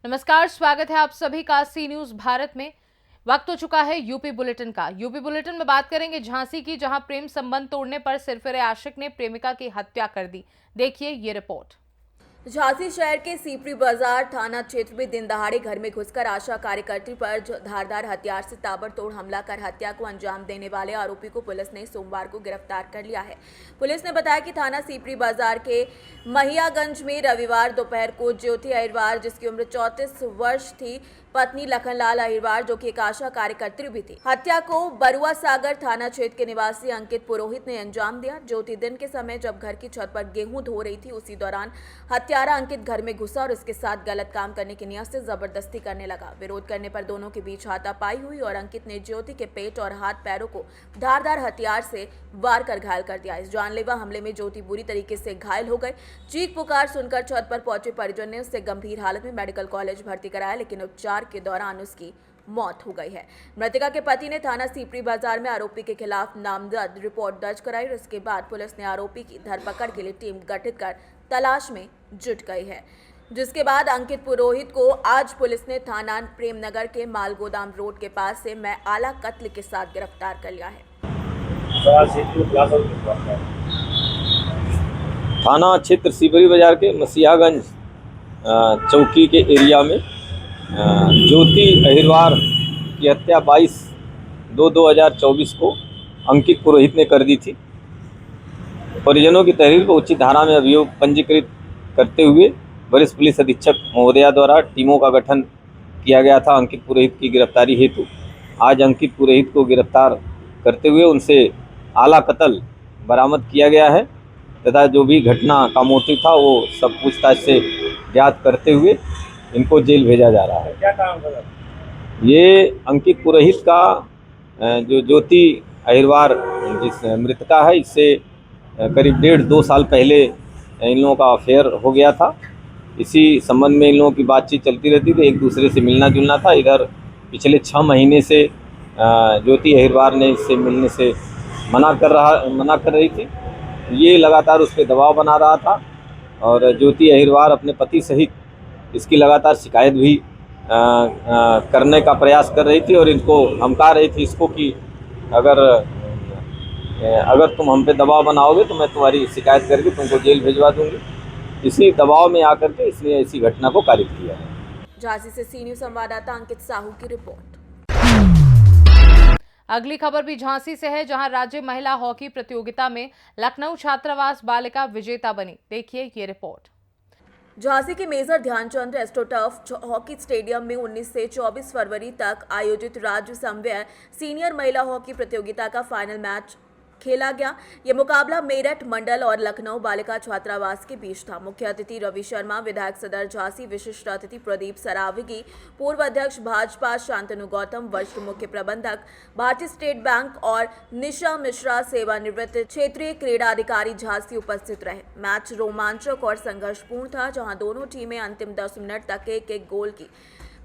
नमस्कार, स्वागत है आप सभी का सी न्यूज भारत में। वक्त हो चुका है यूपी बुलेटिन का। यूपी बुलेटिन में बात करेंगे झांसी की, जहां प्रेम संबंध तोड़ने पर सिरफिरे आशिक ने प्रेमिका की हत्या कर दी। देखिए ये रिपोर्ट। झांसी शहर के सीपरी बाजार थाना क्षेत्र में दिन दहाड़े घर में घुसकर आशा कार्यकर्त्री पर धारदार हथियार से ताबड़तोड़ हमला कर हत्या को अंजाम देने वाले आरोपी को पुलिस ने सोमवार को गिरफ्तार कर लिया है। पुलिस ने बताया कि थाना सीपरी बाजार के महियागंज में रविवार दोपहर को ज्योति अहिरवार, जिसकी उम्र 34 वर्ष थी, पत्नी लखनलाल अहिरवार, जो कि एक आशा कार्यकर्त्री भी थी, हत्या को बरुआ सागर थाना क्षेत्र के निवासी अंकित पुरोहित ने अंजाम दिया। ज्योति दिन के समय जब घर की छत पर गेहूं धो रही थी, उसी दौरान हत्यारा अंकित घर में घुसा और उसके साथ गलत काम करने की नियत से जबरदस्ती करने लगा। विरोध करने पर दोनों के बीच हाथापाई हुई और अंकित ने ज्योति के पेट और हाथ पैरों को धारदार हथियार से वार कर घायल कर दिया। इस जानलेवा हमले में ज्योति बुरी तरीके से घायल हो गई। चीख पुकार सुनकर छत पर पहुंचे परिजन ने उसे गंभीर हालत में मेडिकल कॉलेज भर्ती कराया, लेकिन उपचार के दौरान उसकी मौत हो गई है। मृतका के पति ने थाना सीपरी बाजार में आरोपी के खिलाफ नामजद रिपोर्ट दर्ज कराई और उसके बाद पुलिस ने आरोपी की धरपकड़ के लिए टीम गठित कर तलाश में जुट गई है, जिसके बाद अंकित पुरोहित को आज पुलिस ने थाना प्रेमनगर के मालगोदाम रोड के पास से मैं आला कत्ल के साथ गिरफ्तार कर लिया है। थाना क्षेत्र सीपरी बाजार के मसीहागंज चौकी के एरिया में ज्योति अहिरवार की हत्या 22/2/2024 को अंकित पुरोहित ने कर दी थी। परिजनों की तहरीर को उचित धारा में अभियोग पंजीकृत करते हुए वरिष्ठ पुलिस अधीक्षक महोदया द्वारा टीमों का गठन किया गया था अंकित पुरोहित की गिरफ्तारी हेतु। आज अंकित पुरोहित को गिरफ्तार करते हुए उनसे आला कत्ल बरामद किया गया है तथा जो भी घटना का मोटिव था वो सब पूछताछ से ज्ञात करते हुए इनको जेल भेजा जा रहा है। क्या काम कर? ये अंकित पुरोहित का जो ज्योति अहिरवार जिस मृतका है, इससे करीब 1.5-2 साल पहले इन लोगों का अफेयर हो गया था। इसी संबंध में इन लोगों की बातचीत चलती रहती थी, एक दूसरे से मिलना जुलना था। इधर पिछले 6 महीने से ज्योति अहिरवार ने इससे मिलने से मना कर रही थी। ये लगातार उस पर दबाव बना रहा था और ज्योति अहिरवार अपने पति सहित इसकी लगातार शिकायत भी करने का प्रयास कर रही थी और इनको धमका रही थी इसको कि अगर तुम हम पे दबाव बनाओगे तो मैं तुम्हारी शिकायत करके तुमको जेल भिजवा दूंगी। इसी दबाव में आकर के इसने इसी घटना को कारित किया है। झांसी से सी न्यूज संवाददाता अंकित साहू की रिपोर्ट। अगली खबर भी झांसी से है, जहां राज्य महिला हॉकी प्रतियोगिता में लखनऊ छात्रावास बालिका विजेता बनी। देखिए ये रिपोर्ट। झांसी के major Dhyanchand astroturf hockey stadium में 19 से 24 फरवरी तक आयोजित राज्य समन्वय सीनियर महिला हॉकी प्रतियोगिता का फाइनल मैच खेला गया। ये मुकाबला मेरठ मंडल और लखनऊ बालिका छात्रावास के बीच था। मुख्य अतिथि रवि शर्मा, विधायक सदर झांसी, विशिष्ट अतिथि प्रदीप सरावगी, पूर्व अध्यक्ष भाजपा शांतनु गौतम, वरिष्ठ मुख्य प्रबंधक भारतीय स्टेट बैंक और निशा मिश्रा, सेवानिवृत्त क्षेत्रीय क्रीड़ा अधिकारी झांसी उपस्थित रहे। मैच रोमांचक और संघर्षपूर्ण था, जहां दोनों टीमें अंतिम 10 मिनट तक एक गोल की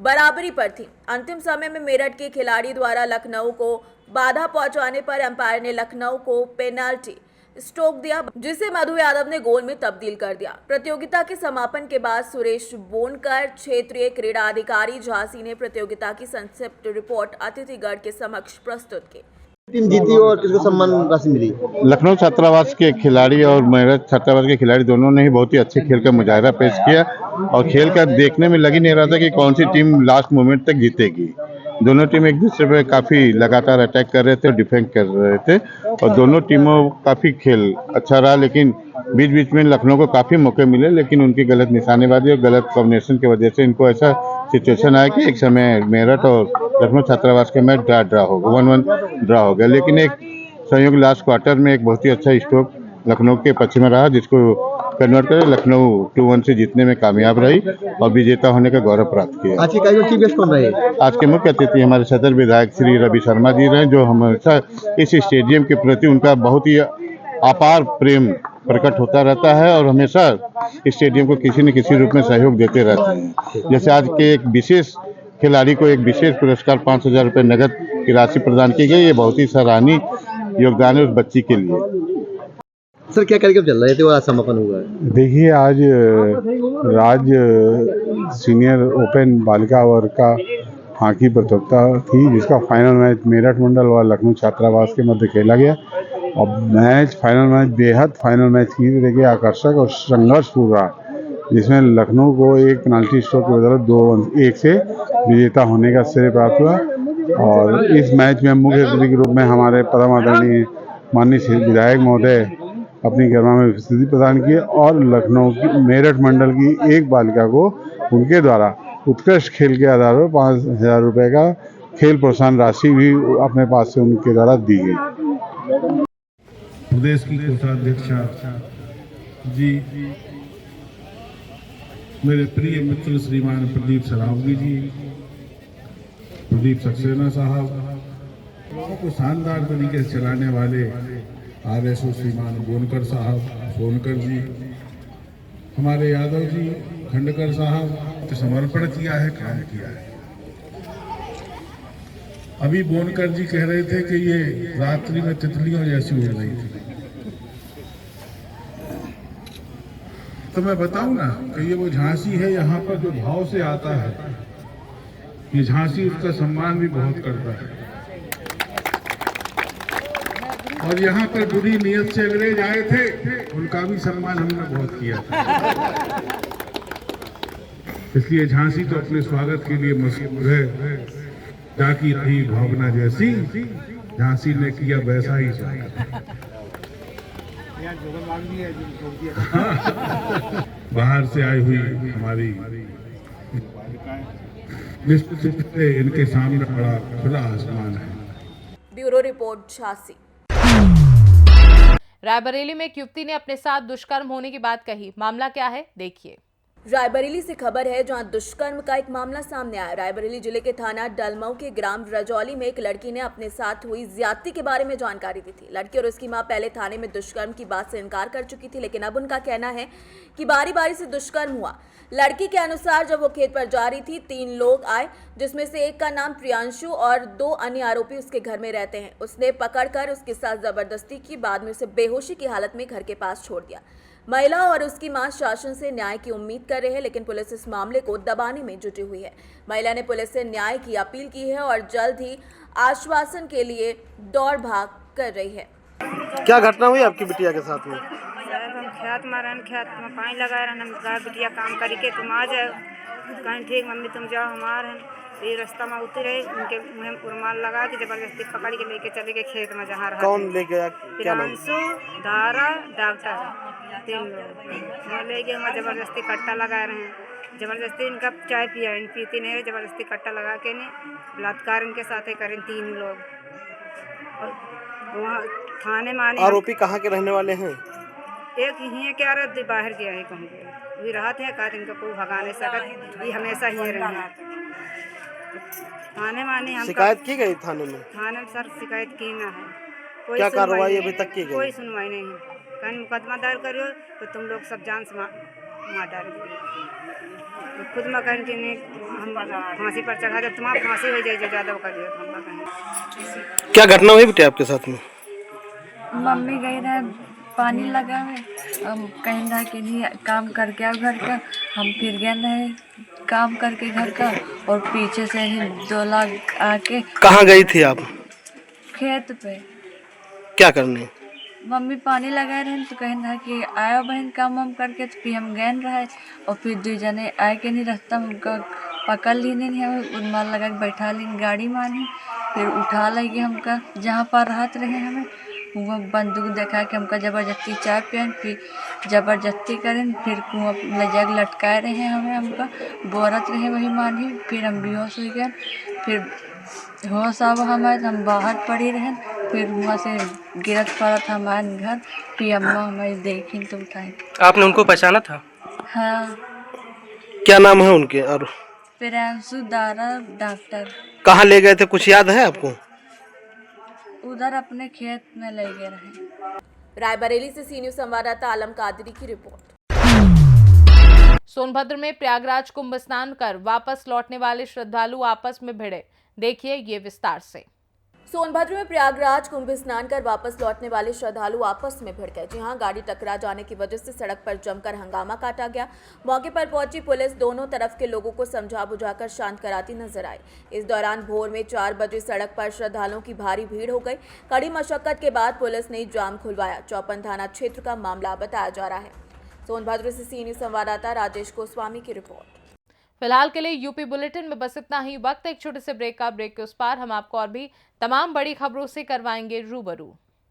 बराबरी पर थी। अंतिम समय में मेरठ के खिलाड़ी द्वारा लखनऊ को बाधा पहुंचाने पर अंपायर ने लखनऊ को पेनाल्टी स्ट्रोक दिया, जिसे मधु यादव ने गोल में तब्दील कर दिया। प्रतियोगिता के समापन के बाद सुरेश बोनकर, क्षेत्रीय क्रीड़ा अधिकारी झांसी, ने प्रतियोगिता की संक्षिप्त रिपोर्ट अतिथिगण के समक्ष प्रस्तुत की। टीम जीती और किसको सम्मान राशि मिली? लखनऊ छात्रावास के खिलाड़ी और मेरठ छात्रावास के खिलाड़ी दोनों ने ही बहुत ही अच्छे खेल का मुजाहरा पेश किया और खेल का देखने में लग ही नहीं रहा था कि कौन सी टीम लास्ट मोमेंट तक जीतेगी। दोनों टीम एक दूसरे पे काफ़ी लगातार अटैक कर रहे थे और डिफेंड कर रहे थे और दोनों टीमों काफ़ी खेल अच्छा रहा, लेकिन बीच बीच में लखनऊ को काफ़ी मौके मिले, लेकिन उनकी गलत निशानेबाजी और गलत कॉम्बिनेशन की वजह से इनको ऐसा सिचुएशन आया कि एक समय मेरठ और लखनऊ छात्रावास के मैच ड्रा हो गया, 1-1 ड्रा हो गया। लेकिन एक संयोग लास्ट क्वार्टर में एक बहुत ही अच्छा स्ट्रोक लखनऊ के पक्ष में रहा, जिसको कन्वर्ट कर लखनऊ 2-1 से जीतने में कामयाब रही और विजेता होने का गौरव प्राप्त किया। आज की चीफ गेस्ट कौन रहे? आज के मुख्य अतिथि हमारे सदर विधायक श्री रवि शर्मा जी रहे, जो हमेशा इस स्टेडियम के प्रति उनका बहुत ही अपार प्रेम प्रकट होता रहता है और हमेशा स्टेडियम को किसी न किसी रूप में सहयोग देते रहते हैं। जैसे आज के एक विशेष खिलाड़ी को एक विशेष पुरस्कार 5,000 रुपये नगद की राशि प्रदान की गई। ये बहुत ही सराहनीय योगदान है उस बच्ची के लिए। सर क्या कार्यक्रम चल रहे थे और आज समापन हुआ है? देखिए, आज राज्य सीनियर ओपन बालिका वर्ग का हॉकी प्रतियोगिता थी, जिसका फाइनल मैच मेरठ मंडल और लखनऊ छात्रावास के मध्य खेला गया। और फाइनल मैच बेहद फाइनल मैच की देखिए आकर्षक और संघर्षपूर्ण रहा, जिसमें लखनऊ को एक पेनाल्टी स्ट्रोक की बदौलत 2-1 से विजेता होने का श्रेय प्राप्त हुआ। और इस मैच में मुख्य अतिथि के रूप में हमारे परम आदरणीय माननीय विधायक महोदय अपनी गरिमा में उपस्थिति प्रदान किए और लखनऊ की मेरठ मंडल की एक बालिका को उनके द्वारा उत्कृष्ट खेल के आधार पर 5,000 रुपये का खेल प्रोत्साहन राशि भी अपने पास से उनके द्वारा दी गई। प्रदेश की कोषाध्यक्षा जी, मेरे प्रिय मित्र श्रीमान प्रदीप सरावगी जी, प्रदीप सक्सेना साहब, को शानदार तरीके से चलाने वाले RSO श्रीमान बोनकर साहब, सोनकर जी, हमारे यादव जी, खंडकर साहब, तो समर्पण किया है, काम किया है। अभी बोनकर जी कह रहे थे कि ये रात्रि में तितलियों जैसी उड़ रही थी, तो मैं बताऊं ना कि ये वो झांसी है, यहाँ पर जो भाव से आता है, ये झांसी उसका सम्मान भी बहुत करता है। और यहाँ पर बुरी नीयत से अंग्रेज आए थे, उनका भी सम्मान हमने बहुत किया था। इसलिए झांसी तो अपने स्वागत के लिए मशहूर है। जाकी रही भावना जैसी, झांसी ने किया वैसा ही स्वागत। बाहर से आई हुई हमारी निश्चित से इनके सामने बड़ा खुला आसमान है। Bureau report Jhansi. रायबरेली में एक युवती ने अपने साथ दुष्कर्म होने की बात कही। मामला क्या है, देखिए। रायबरेली से खबर है, जहां दुष्कर्म का एक मामला सामने आया। रायबरेली जिले के थाना डलमऊ के ग्राम रजौली में एक लड़की ने अपने साथ हुई ज्यादती के बारे में जानकारी दी थी। लड़की और उसकी मां पहले थाने में दुष्कर्म की बात से इनकार कर चुकी थी, लेकिन अब उनका कहना है कि बारी बारी से दुष्कर्म हुआ। लड़की के अनुसार जब वो खेत पर जा रही थी, 3 लोग आए, जिसमें से एक का नाम प्रियांशु और 2 अन्य आरोपी उसके घर में रहते हैं। उसने पकड़कर उसके साथ जबरदस्ती की, बाद में उसे बेहोशी की हालत में घर के पास छोड़ दिया। महिला और उसकी मां शासन से न्याय की उम्मीद कर रहे हैं, लेकिन पुलिस इस मामले को दबाने में जुटी हुई है। महिला ने पुलिस से न्याय की अपील की है और जल्द ही आश्वासन के लिए दौड़ भाग कर रही है। क्या घटना हुई आपकी बिटिया के साथ में? हम खेत में रहन, खेत में पानी लगाए रहन, हम कहा बिटिया काम करके तुम आ जाओ। कहीं ठीक मम्मी तुम जाओ, हमारे ये रास्ता में उतरे, उनके मुँह में रुमाल लगा के जबरदस्ती पकड़ के लेके चले गए खेत में जहाँ रहा। कौन ले गया? क्या नाम? प्रियांशु, धारा, डॉक्टर, 3 लोग वहाँ ले गए। वहाँ जबरदस्ती कट्टा लगा रहे हैं, जबरदस्ती इनका चाय पिया, इन पीती नहीं, जबरदस्ती कट्टा लगा के नहीं बलात्कार इनके साथ करें 3 लोग। और वहाँ थाने में आने, आरोपी कहाँ के रहने वाले हैं? एक ही क्या रहे, बाहर गया है कहूँ भी रहा थे, कहा इनका कोई भगा नहीं सकत, ये हमेशा ही रहे। थाने में आने हम शिकायत की गई थाने में? थाने में सर शिकायत की ना है, कोई क्या सुनवाई कार्रवाई नहीं, अभी तक की गई? कोई सुनवाई नहीं है। कहीं मुकदमा दायर करो तो तुम लोग सब जान से मार डालोगे, तो खुद में कहीं कि नहीं हम फांसी पर चढ़ा दे, तुम्हारा फांसी हो जाए जो ज़्यादा करिए। हम कहीं क्या घटना हुई बेटे आपके साथ में? मम्मी गई रहे पानी लगा में, हम कहीं रहा कि नहीं काम करके आओ घर का। हम फिर गए रहे काम करके घर का, और पीछे से ही 2 लोग आके। कहाँ गई थी आप? खेत पे। क्या करने? मम्मी पानी लगाए रहे तो कहीं रहा कि आयो बहन काम वाम करके, तो फिर हम गए रहे और फिर 2 जने आए के नहीं, रास्ता में हमका पकड़ ली नहीं, हमें रुमाल लगा के बैठा ली गाड़ी मानी, फिर उठा लगी हमका जहाँ पर राहत रहे हमें। वो बंदूक देखा के हमका जबरदस्ती चाय पियन, फिर जबरदस्ती करें, फिर कुआं ले जाकर लटकाए रहे हमें, हमका बोरत रहे वही मानी। फिर हम बेहोश हो गए, फिर होश आवा हमारे, हम बाहर पड़ी रहे, फिर वहाँ से गिरत पड़ा था हमारे घर। फिर अम्मा हमारी देखी तो उठाई। आपने उनको पहचाना था? हाँ। क्या नाम है उनके? और प्रियांशु, दारा, डॉक्टर। कहाँ ले गए थे, कुछ याद है आपको? उधर अपने खेत में ले गए रहे। रायबरेली से सी न्यूज़ संवाददाता आलम कादरी की रिपोर्ट। सोनभद्र में प्रयागराज कुंभ स्नान कर वापस लौटने वाले श्रद्धालु आपस में भिड़े। देखिए ये विस्तार से। सोनभद्र में प्रयागराज कुंभ स्नान कर वापस लौटने वाले श्रद्धालु आपस में भिड़ गए। जी हां, गाड़ी टकरा जाने की वजह से सड़क पर जमकर हंगामा काटा गया। मौके पर पहुंची पुलिस दोनों तरफ के लोगों को समझा बुझाकर शांत कराती नजर आई। इस दौरान भोर में 4 बजे सड़क पर श्रद्धालुओं की भारी भीड़ हो गई। कड़ी मशक्कत के बाद पुलिस ने जाम खुलवाया। चौपन थाना क्षेत्र का मामला बताया जा रहा है। सोनभद्र से सी न्यूज़ संवाददाता राजेश गोस्वामी की रिपोर्ट। फिलहाल के लिए यूपी बुलेटिन में बस इतना ही। वक्त एक छोटे से ब्रेक का। ब्रेक के उस पार हम आपको और भी तमाम बड़ी खबरों से करवाएंगे रूबरू।